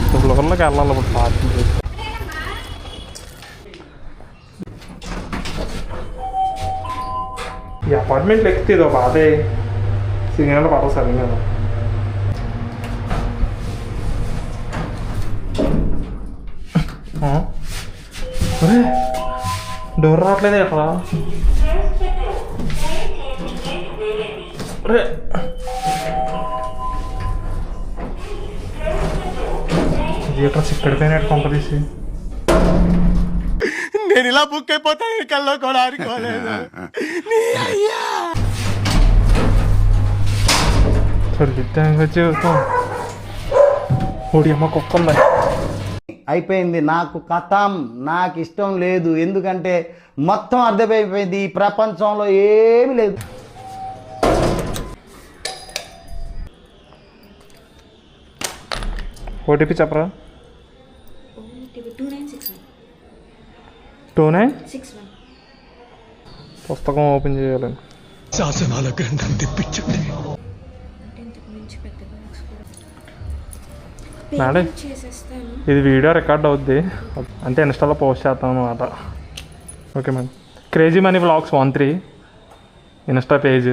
ఫ్లోర్లోకి వెళ్ళాలి ఇప్పుడు పార్కింగ్ చేసి. ఈ అపార్ట్మెంట్లు ఎక్కితే ఇదో బాధే, సిగ్నల్ పడవు సరిగ్గా. డోర్ రావట్లేదు ఎక్కడ థియేటర్స్ ఇక్కడ పోయినట్టు కొంప తీసి. నేను ఇలా బుక్ అయిపోతాను కల్లో కూడా ఆడుకోలేదు. ఓడి అమ్మ కుక్క ఉంది. అయిపోయింది, నాకు కథం, నాకు ఇష్టం లేదు. ఎందుకంటే మొత్తం అర్థమైపోయింది, ఈ ప్రపంచంలో ఏమీ లేదు. ఓటీపీ చెప్పరా? 2961 పుస్తకం ఓపెన్ చేయాలి. శాసనాల గ్రంథం తెప్పించండి. మేడం ఇది వీడియో రికార్డ్ అవుద్ది, అంటే ఇన్స్టాలో పోస్ట్ చేస్తాం అన్నమాట. Okay madam. Crazy money vlogs 13 Insta page,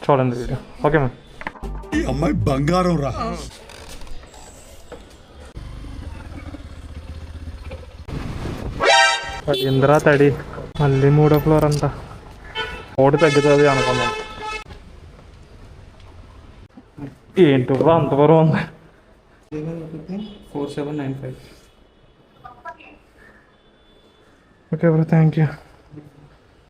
చూడండి వీడియో. Okay madam. ఈ అమ్మాయి బంగారం రా. ఇందిరా తడి మళ్ళీ 3వ ఫ్లోర్ అంట. ఓటు తగ్గుతుంది అనుకున్నాం. ఏంటో అంతవరకు ఉంది. 4795. Okay bro, thank you.